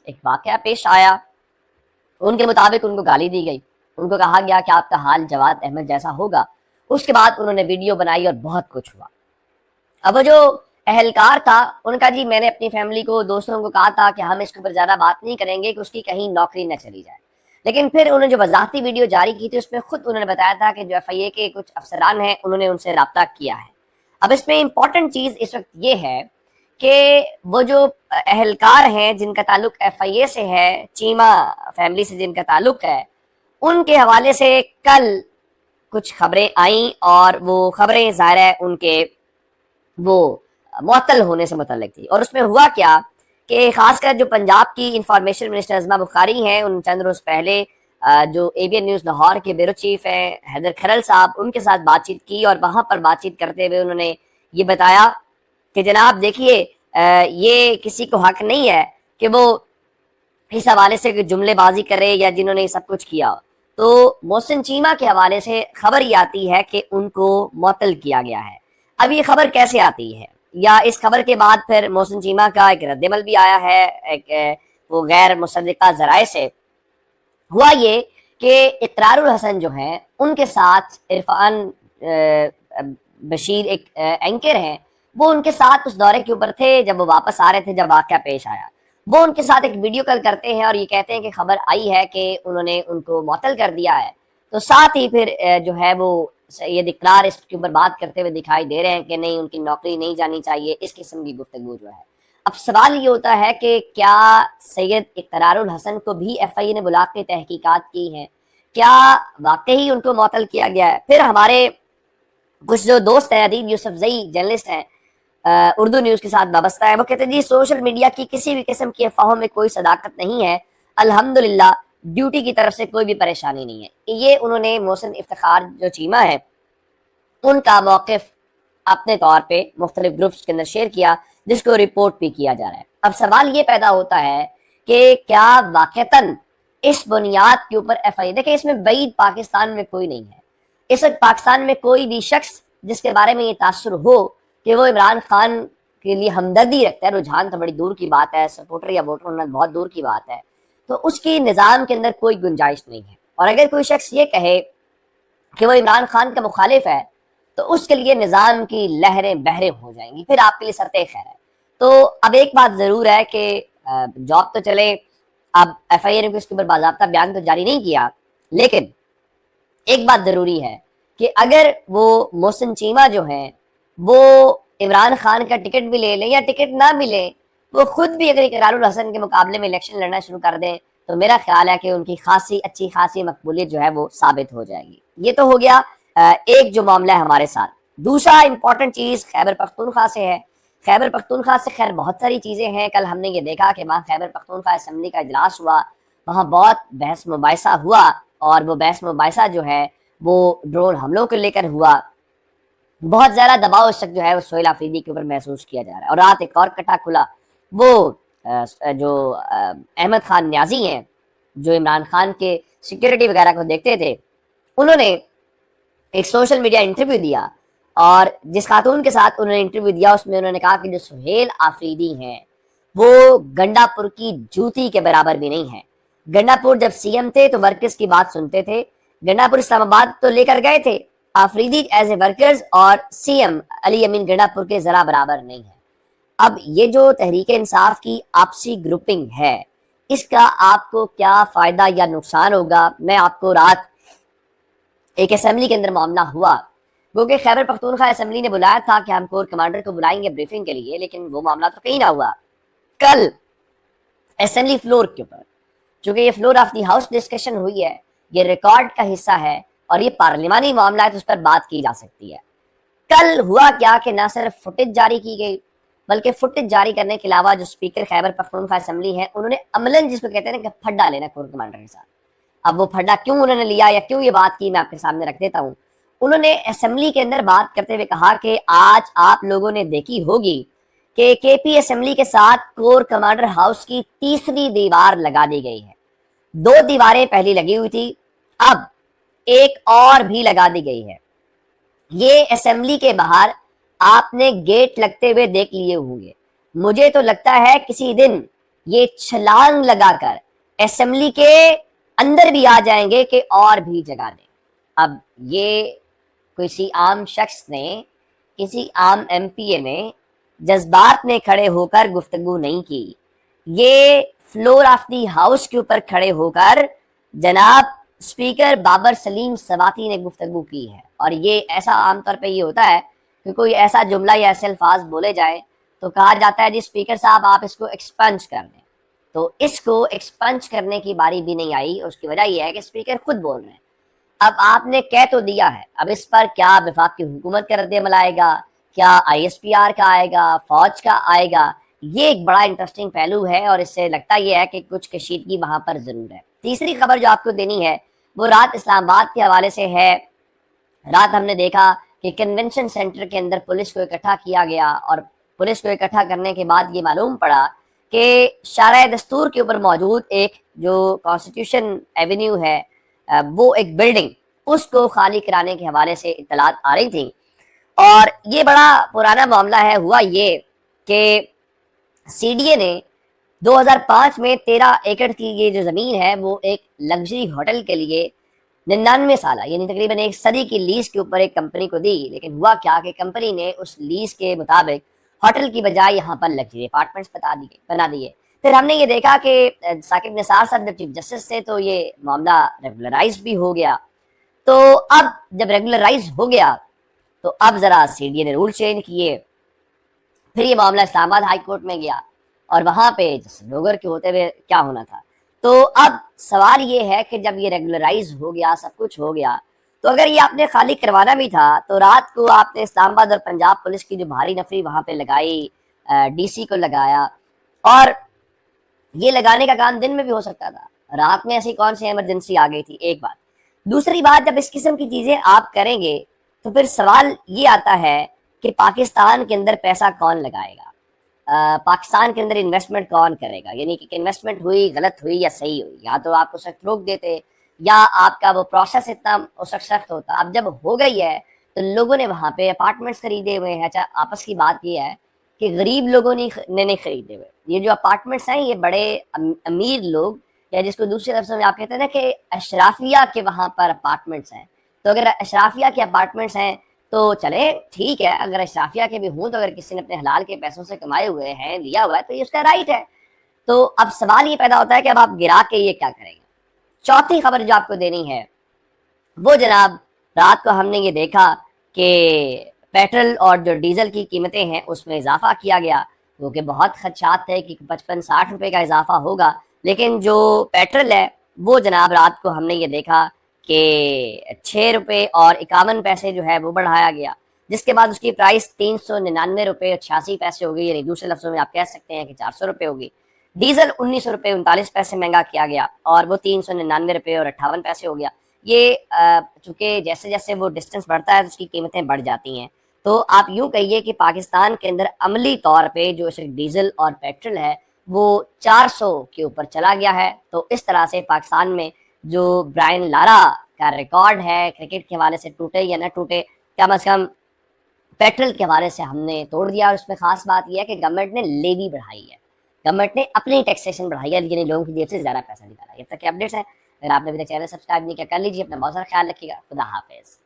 ایک واقعہ پیش آیا. ان کے مطابق ان کو گالی دی گئی, ان کو کہا گیا کہ آپ کا حال جواد احمد جیسا ہوگا. اس کے بعد انہوں نے ویڈیو بنائی اور بہت کچھ ہوا. اب وہ جو اہلکار تھا ان کا جی میں نے اپنی فیملی کو دوستوں کو کہا تھا کہ ہم اس کے اوپر زیادہ بات نہیں کریں گے کہ اس کی کہیں نوکری نہ چلی جائے, لیکن پھر انہوں نے جو وضاحتی ویڈیو جاری کی تھی اس میں خود انہوں نے بتایا تھا کہ جو ایف آئی اے کے کچھ افسران ہیں انہوں نے ان سے رابطہ کیا ہے. اب اس میں امپورٹنٹ چیز اس وقت یہ ہے کہ وہ جو اہلکار ہیں جن کا تعلق ایف آئی اے سے ہے, چیمہ فیملی سے جن کا تعلق ہے, ان کے حوالے سے کل کچھ خبریں آئیں اور وہ خبریں ظاہر ہے ان کے وہ معطل ہونے سے متعلق تھی. اور اس میں ہوا کیا کہ خاص کر جو پنجاب کی انفارمیشن منسٹر ازما بخاری ہیں, ان چند روز پہلے جو اے بی این نیوز لاہور کے بیورو چیف ہیں حیدر کھرل صاحب, ان کے ساتھ بات چیت کی اور وہاں پر بات چیت کرتے ہوئے انہوں نے یہ بتایا کہ جناب دیکھیے یہ کسی کو حق نہیں ہے کہ وہ اس حوالے سے جملے بازی کرے یا جنہوں نے سب کچھ کیا. تو محسن چیمہ کے حوالے سے خبر یہ آتی ہے کہ ان کو معطل کیا گیا ہے. اب یہ خبر کیسے آتی ہے, یا اس خبر کے بعد پھر محسن چیمہ کا ایک رد عمل بھی آیا ہے ایک وہ غیر مصدقہ ذرائع سے. ہوا یہ کہ اقرار الحسن جو ہیں ان کے ساتھ عرفان بشیر ایک اینکر ہیں, وہ ان کے ساتھ اس دورے کے اوپر تھے جب وہ واپس آ رہے تھے جب واقعہ پیش آیا. وہ ان کے ساتھ ایک ویڈیو کال کرتے ہیں اور یہ کہتے ہیں کہ خبر آئی ہے کہ انہوں نے ان کو معطل کر دیا ہے. تو ساتھ ہی پھر جو ہے وہ سید اقرار اس کے اوپر بات کرتے ہوئے دکھائی دے رہے ہیں کہ نہیں ان کی نوکری نہیں جانی چاہیے, اس قسم کی گفتگو جو ہے. اب سوال یہ ہوتا ہے کہ کیا سید اقرار الحسن کو بھی ایف آئی اے نے بلا کے تحقیقات کی ہیں, کیا واقعی ان کو معطل کیا گیا ہے؟ پھر ہمارے کچھ جو دوست ہیں, ادیب یوسف زئی جرنلسٹ ہیں اردو نیوز کے ساتھ وابستہ ہے, وہ کہتے ہیں جی سوشل میڈیا کی کسی بھی قسم کی افواہوں میں کوئی صداقت نہیں ہے, الحمدللہ ڈیوٹی کی طرف سے کوئی بھی پریشانی نہیں ہے. یہ انہوں نے محسن افتخار جو چیمہ ہے ان کا موقف اپنے طور پہ مختلف گروپس کے اندر شیئر کیا, جس کو رپورٹ بھی کیا جا رہا ہے. اب سوال یہ پیدا ہوتا ہے کہ کیا واقعتاً اس بنیاد کے اوپر ایف آئی اے, دیکھیں اس میں بعید پاکستان میں کوئی نہیں ہے, اس وقت پاکستان میں کوئی بھی شخص جس کے بارے میں یہ تاثر ہو کہ وہ عمران خان کے لیے ہمدردی رکھتا ہے, رجحان تو بڑی دور کی بات ہے, سپورٹر یا ووٹر ہونا بہت دور کی بات ہے, تو اس کی نظام کے اندر کوئی گنجائش نہیں ہے. اور اگر کوئی شخص یہ کہے کہ وہ عمران خان کا مخالف ہے تو اس کے لیے نظام کی لہریں بہریں ہو جائیں گی, پھر آپ کے لیے سرتے خیر ہے. تو اب ایک بات ضرور ہے کہ جاب تو چلے, اب ایف آئی اے نے اس کے اوپر باضابطہ بیان تو جاری نہیں کیا, لیکن ایک بات ضروری ہے کہ اگر وہ محسن چیمہ جو ہیں وہ عمران خان کا ٹکٹ بھی لے لیں یا ٹکٹ نہ ملے, وہ خود بھی اگر اقرار الحسن کے مقابلے میں الیکشن لڑنا شروع کر دیں تو میرا خیال ہے کہ ان کی اچھی خاصی مقبولیت جو ہے وہ ثابت ہو جائے گی. یہ تو ہو گیا ایک جو معاملہ ہے ہمارے ساتھ. دوسرا امپورٹنٹ چیز خیبر پختونخوا سے ہے. خیبر پختونخوا سے خیر بہت ساری چیزیں ہیں. کل ہم نے یہ دیکھا کہ وہاں خیبر پختونخوا اسمبلی کا اجلاس ہوا, وہاں بہت بحث مباحثہ ہوا, اور وہ بحث مباحثہ جو ہے وہ ڈرون حملوں کو لے کر ہوا. بہت زیادہ دباؤ اس وقت جو ہے وہ سہیل آفریدی کے اوپر محسوس کیا جا رہا ہے. اور رات ایک اور کٹا کھلا, وہ جو احمد خان نیازی ہیں جو عمران خان کے سیکیورٹی وغیرہ کو دیکھتے تھے, انہوں نے ایک سوشل میڈیا انٹرویو دیا, اور جس خاتون کے ساتھ انہوں نے انٹرویو دیا اس میں انہوں نے کہا کہ جو سہیل آفریدی ہیں وہ گنڈا پور کی جوتی کے برابر بھی نہیں ہے. گنڈا پور جب سی ایم تھے تو ورکرز کی بات سنتے تھے, گنڈا پور اسلام آباد تو لے کر گئے تھے, آفریدی ایز اے ورکرز اور سی ایم علی امین گنڈا پور کے ذرا برابر نہیں ہے. اب یہ جو تحریک انصاف کی آپسی گروپنگ ہے, اس کا آپ کو کیا فائدہ یا نقصان ہوگا؟ میں آپ کو رات ایک اسمبلی کے اندر معاملہ ہوا, کیونکہ خیبر پختونخوا اسمبلی نے بلایا تھا کہ ہم کور کمانڈر کو بلائیں گے بریفنگ کے لیے, لیکن وہ معاملہ تو کہیں نہ ہوا. کل اسمبلی فلور کے اوپر, چونکہ یہ floor of the house discussion ہوئی ہے, یہ ریکارڈ کا حصہ ہے اور یہ پارلیمانی معاملہ ہے تو اس پر بات کی جا سکتی ہے. کل ہوا کیا کہ نہ صرف فوٹیج جاری کی گئی, بلکہ فوٹیج جاری کرنے کے علاوہ جو اسپیکر خیبر پختونخوا اسمبلی ہیں انہوں نے عملاً جس کو کہتے ہیں کہ پھڈا لینا کور کمانڈر کے ساتھ. اب وہ پھڈا کیوں انہوں نے لیا یا کیوں یہ بات کی, میں آپ کے سامنے رکھ دیتا ہوں. انہوں نے اسمبلی کے اندر بات کرتے ہوئے کہا کہ آج آپ لوگوں نے دیکھی ہوگی کہ کے پی اسمبلی کے ساتھ کور کمانڈر ہاؤس کی تیسری دیوار لگا دی گئی ہے. 2 دیواریں پہلی لگی ہوئی تھی, اب ایک اور بھی لگا دی گئی ہے. یہ اسمبلی کے باہر آپ نے گیٹ لگتے ہوئے دیکھ لیے ہوں گے. مجھے تو لگتا ہے کسی دن یہ چھلانگ لگا کر اسمبلی کے اندر بھی آ جائیں گے کہ اور بھی جگہ دیں. اب یہ کسی عام شخص نے, کسی عام ایم پی اے نے جذبات میں کھڑے ہو کر گفتگو نہیں کی. یہ فلور آف دی ہاؤس کے اوپر کھڑے ہو کر جناب اسپیکر بابر سلیم سواتی نے گفتگو کی ہے. اور یہ ایسا عام طور پہ یہ ہوتا ہے کہ کوئی ایسا جملہ یا ایسے الفاظ بولے جائیں تو کہا جاتا ہے جی اسپیکر صاحب آپ اس کو ایکسپنج کر دیں. تو اس کو ایکسپنج کرنے کی باری بھی نہیں آئی. اس کی وجہ یہ ہے کہ اسپیکر خود بول رہے ہیں. اب آپ نے کہہ تو دیا ہے, اب اس پر کیا وفاق کی حکومت کا رد عمل آئے گا, کیا آئی ایس پی آر کا آئے گا, فوج کا آئے گا, یہ ایک بڑا انٹرسٹنگ پہلو ہے اور اس سے لگتا یہ ہے کہ کچھ کشیدگی وہاں پر ضرور ہے. تیسری خبر جو آپ کو دینی ہے وہ رات اسلام آباد کے حوالے سے ہے. رات ہم نے دیکھا کہ کنونشن سینٹر کے اندر پولیس کو اکٹھا کیا گیا اور پولیس کو اکٹھا کرنے کے بعد یہ معلوم پڑا کہ شارع دستور کے اوپر موجود ایک جو کانسٹیٹیوشن ایونیو ہے وہ ایک بلڈنگ, اس کو خالی کرانے کے حوالے سے اطلاعات آ رہی تھیں. اور یہ بڑا پرانا معاملہ ہے. ہوا یہ کہ سی ڈی اے نے 2005 میں 13 ایکڑ کی یہ جو زمین ہے وہ ایک لگژری ہوٹل کے لیے 99 سالہ یعنی تقریباً ایک صدی کی لیز کے اوپر ایک کمپنی کو دی. لیکن ہوا کیا کہ کمپنی نے اس لیز کے مطابق ہوٹل کی بجائے یہاں پر لگژری اپارٹمنٹس بنا دیے. پھر ہم نے یہ دیکھا کہ ثاقب نثار صاحب جب چیف جسٹس سے تو یہ معاملہ ریگولرائز بھی ہو گیا. تو اب جب ریگولرائز ہو گیا تو اب ذرا سی ڈی اے نے رول چینج کیے. پھر یہ معاملہ اسلام آباد ہائی کورٹ میں گیا اور وہاں پہ لوگر کے ہوتے ہوئے کیا ہونا تھا. تو اب سوال یہ ہے کہ جب یہ ریگولرائز ہو گیا, سب کچھ ہو گیا, تو اگر یہ آپ نے خالی کروانا بھی تھا تو رات کو آپ نے اسلام آباد اور پنجاب پولیس کی جو بھاری نفری وہاں پہ لگائی, ڈی سی کو لگایا, اور یہ لگانے کا کام دن میں بھی ہو سکتا تھا. رات میں ایسی کون سی ایمرجنسی آ گئی تھی, ایک بات. دوسری بات, جب اس قسم کی چیزیں آپ کریں گے تو پھر سوال یہ آتا ہے کہ پاکستان کے اندر پیسہ کون لگائے گا, پاکستان کے اندر انویسٹمنٹ کون کرے گا. یعنی کہ انویسٹمنٹ ہوئی, غلط ہوئی یا صحیح ہوئی, یا تو آپ کو سخت روک دیتے یا آپ کا وہ پروسیس اتنا سخت ہوتا. اب جب ہو گئی ہے تو لوگوں نے وہاں پہ اپارٹمنٹس خریدے ہوئے ہیں. اچھا, آپس کی بات یہ ہے کہ غریب لوگوں نے نہیں خریدے ہوئے. یہ جو اپارٹمنٹس ہیں یہ بڑے امیر لوگ, یا جس کو دوسرے لفظوں میں آپ کہتے ہیں نا کہ اشرافیہ کے وہاں پر اپارٹمنٹس ہیں. تو اگر اشرافیہ کے اپارٹمنٹس ہیں تو چلے ٹھیک ہے, اگر اشرافیہ کے بھی ہوں تو اگر کسی نے اپنے حلال کے پیسوں سے کمائے ہوئے ہیں, لیا ہوا ہے, تو یہ اس کا رائٹ ہے. تو اب سوال یہ پیدا ہوتا ہے کہ اب آپ گرا کے یہ کیا کریں گے. چوتھی خبر جو آپ کو دینی ہے وہ جناب, رات کو ہم نے یہ دیکھا کہ پیٹرول اور جو ڈیزل کی قیمتیں ہیں اس میں اضافہ کیا گیا, وہ کہ بہت خدشات تھے کہ 55-60 روپے کا اضافہ ہوگا. لیکن جو پیٹرول ہے وہ جناب رات کو ہم نے یہ دیکھا کہ 6 روپے اور 51 پیسے جو ہے وہ بڑھایا گیا, جس کے بعد اس کی پرائس 399 روپے اور 86 پیسے ہو گئی. یعنی دوسرے لفظوں میں آپ کہہ سکتے ہیں کہ 400 روپے ہوگی. ڈیزل 1900 روپے 39 پیسے مہنگا کیا گیا اور وہ 399 روپے اور 58 پیسے ہو گیا. یہ چونکہ جیسے جیسے وہ ڈسٹینس بڑھتا ہے تو اس کی قیمتیں بڑھ جاتی ہیں. تو آپ یوں کہیے کہ پاکستان کے اندر عملی طور پہ جو ڈیزل اور پیٹرول ہے وہ 400 کے اوپر چلا گیا ہے. تو اس طرح سے پاکستان میں جو برائن لارا کا ریکارڈ ہے کرکٹ کے حوالے سے, ٹوٹے یا نہ ٹوٹے, کم از کم پیٹرول کے حوالے سے ہم نے توڑ دیا. اور اس میں خاص بات یہ ہے کہ گورنمنٹ نے لیوی بڑھائی ہے, گورنمنٹ نے اپنی ٹیکسیشن بڑھائی ہے, لیکن لوگوں کی جیب سے زیادہ پیسہ نکالا ہے. جب تک کہ اپڈیٹس ہیں, اگر آپ نے ابھی تک چینل سبسکرائب نہیں کیا کر لیجیے. اپنا بہت سارا خیال رکھیے گا. خدا حافظ.